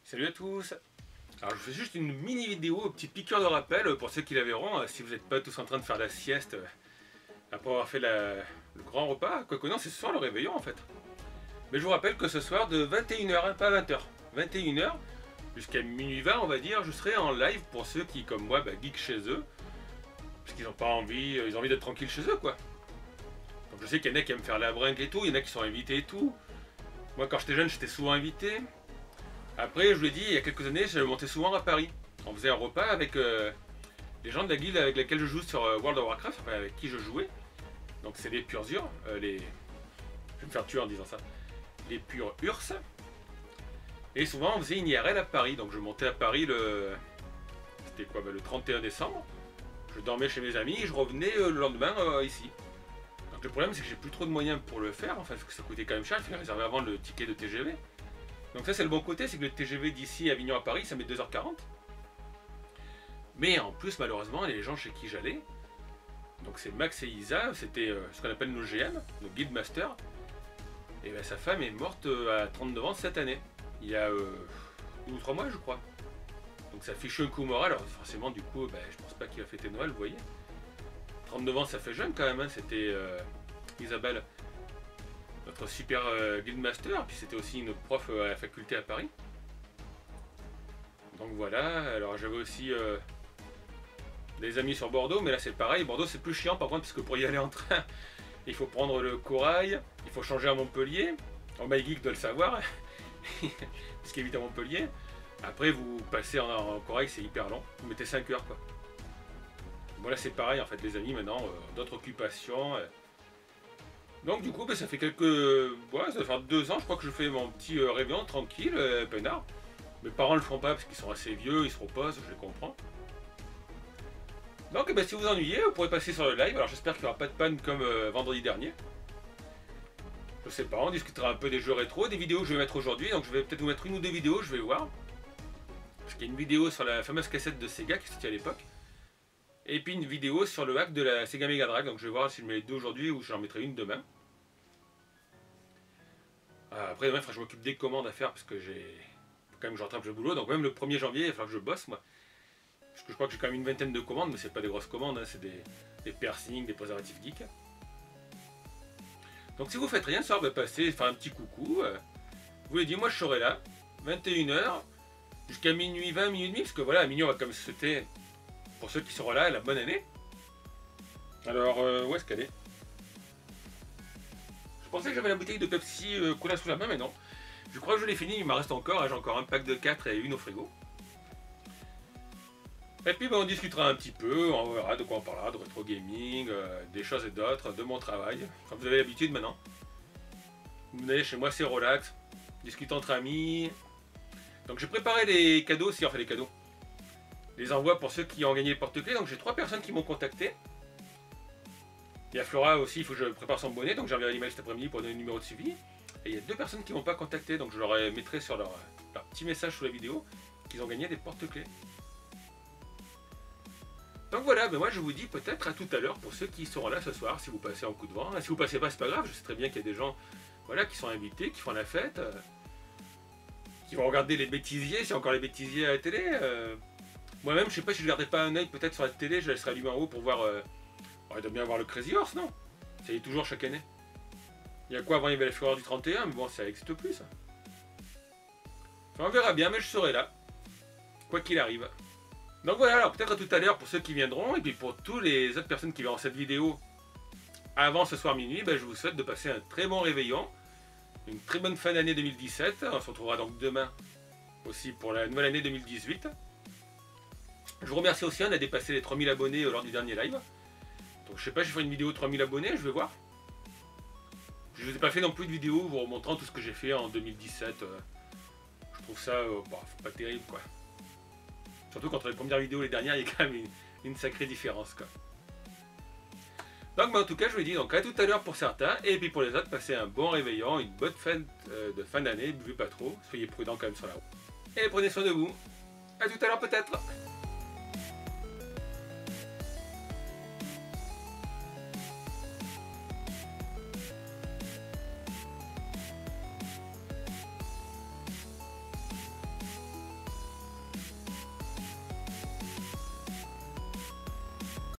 Salut à tous. Alors je fais juste une mini vidéo, petite piqûre de rappel pour ceux qui la verront, si vous n'êtes pas tous en train de faire la sieste après avoir fait le grand repas, quoique non, c'est ce soir le réveillon en fait. Mais je vous rappelle que ce soir de 21h, pas 20h, 21h jusqu'à minuit 20 on va dire, je serai en live pour ceux qui comme moi geek chez eux, parce qu'ils n'ont pas envie, ils ont envie d'être tranquilles chez eux quoi. Donc je sais qu'il y en a qui aiment faire la brinque et tout, il y en a qui sont invités et tout. Moi quand j'étais jeune j'étais souvent invité. Après, je vous l'ai dit, il y a quelques années, je montais souvent à Paris. On faisait un repas avec les gens de la guilde avec laquelle je joue sur World of Warcraft, enfin avec qui je jouais. Donc c'est les purs urs, je vais me faire tuer en disant ça. Les purs urs. Et souvent, on faisait une IRL à Paris. Donc je montais à Paris c'était quoi, le 31 décembre. Je dormais chez mes amis et je revenais le lendemain ici. Donc le problème, c'est que j'ai plus trop de moyens pour le faire, enfin, parce que ça coûtait quand même cher. Il fallait réserver avant le ticket de TGV. Donc ça c'est le bon côté, c'est que le TGV d'ici Avignon à Paris ça met 2h40. Mais en plus malheureusement les gens chez qui j'allais, donc c'est Max et Isa, c'était ce qu'on appelle nos GM, nos Guild Master. Et ben, sa femme est morte à 39 ans cette année, il y a 2 ou 3 mois je crois. Donc ça fiche un coup moral, alors forcément du coup je pense pas qu'il va fêter Noël, vous voyez. 39 ans ça fait jeune quand même, hein. C'était Isabelle. Notre super guildmaster, puis c'était aussi une prof à la faculté à Paris. Donc voilà, alors j'avais aussi des amis sur Bordeaux, mais là c'est pareil, Bordeaux c'est plus chiant par contre, parce que pour y aller en train, il faut prendre le corail, il faut changer à Montpellier, en MyGeek doit le savoir, ce qui évite à Montpellier. Après vous passez en corail, c'est hyper long, vous mettez 5 heures quoi. Bon là c'est pareil en fait les amis maintenant, d'autres occupations. Donc du coup ça fait ça va faire 2 ans je crois que je fais mon petit réveillon tranquille, peinard. Mes parents le feront pas parce qu'ils sont assez vieux, ils se reposent, je les comprends. Donc si vous vous ennuyez, vous pourrez passer sur le live, alors j'espère qu'il n'y aura pas de panne comme vendredi dernier. Je sais pas, on discutera un peu des jeux rétro, des vidéos que je vais mettre aujourd'hui, donc je vais peut-être vous mettre 1 ou 2 vidéos, je vais voir. Parce qu'il y a une vidéo sur la fameuse cassette de Sega qui est sortie à l'époque. Et puis une vidéo sur le hack de la Sega Mega Drive, donc je vais voir si je mets les 2 aujourd'hui ou j'en mettrai une demain. Après demain il faudra que je m'occupe des commandes à faire parce que j'ai quand même que je rattrape le boulot, donc même le 1er janvier il va falloir que je bosse moi. Parce que je crois que j'ai quand même une vingtaine de commandes, mais c'est pas des grosses commandes, hein, c'est des piercings, des préservatifs geeks. Donc si vous faites rien ce soir, passez, faire un petit coucou. Vous l'avez dit, moi je serai là, 21h, jusqu'à minuit 20, minuit et demi, parce que voilà, à minuit on va comme souhaiter, pour ceux qui seront là, la bonne année. Alors, où est-ce qu'elle est? Je pensais que j'avais la bouteille de Pepsi Cola sous la main, mais non. Je crois que je l'ai fini, il m'en reste encore, j'ai encore un pack de 4 et une au frigo. Et puis on discutera un petit peu, on verra de quoi on parlera, de rétro gaming, des choses et d'autres, de mon travail. Enfin, vous avez l'habitude maintenant. Vous venez chez moi, c'est relax, discute entre amis. Donc j'ai préparé les cadeaux aussi, enfin les cadeaux. Les envois pour ceux qui ont gagné le porte-clés, donc j'ai 3 personnes qui m'ont contacté. Il y a Flora aussi, il faut que je prépare son bonnet, donc j'ai envoyé l'email cet après-midi pour donner le numéro de suivi. Et il y a 2 personnes qui ne m'ont pas contacté, donc je leur mettrai sur leur petit message sous la vidéo qu'ils ont gagné des porte-clés. Donc voilà, moi je vous dis peut-être à tout à l'heure pour ceux qui seront là ce soir, si vous passez en coup de vent. Si vous passez pas, c'est pas grave, je sais très bien qu'il y a des gens qui sont invités, qui font la fête, qui vont regarder les bêtisiers, si encore les bêtisiers à la télé. Moi-même, je sais pas si je garderai pas un œil peut-être sur la télé, je laisserai allumé en haut pour voir. Il doit bien avoir le Crazy Horse, non? Ça y est toujours chaque année. Il y a quoi avant, il y avait la Fureur du 31, mais bon, ça n'existe plus ça. Enfin, on verra bien, mais je serai là. Quoi qu'il arrive. Donc voilà, alors peut-être à tout à l'heure pour ceux qui viendront, et puis pour toutes les autres personnes qui verront cette vidéo avant ce soir minuit, je vous souhaite de passer un très bon réveillon, une très bonne fin d'année 2017. On se retrouvera donc demain aussi pour la nouvelle année 2018. Je vous remercie aussi, on a dépassé les 3000 abonnés lors du dernier live. Donc je sais pas, je ferai une vidéo de 3000 abonnés, je vais voir. Je ne vous ai pas fait non plus de vidéo vous remontrant tout ce que j'ai fait en 2017. Je trouve ça pas terrible quoi. Surtout qu'entre les premières vidéos et les dernières, il y a quand même une sacrée différence quoi. Donc en tout cas, je vous dis donc à tout à l'heure pour certains, et puis pour les autres, passez un bon réveillon, une bonne fête de fin d'année, buvez pas trop, soyez prudents quand même sur la route. Et prenez soin de vous. À tout à l'heure peut-être.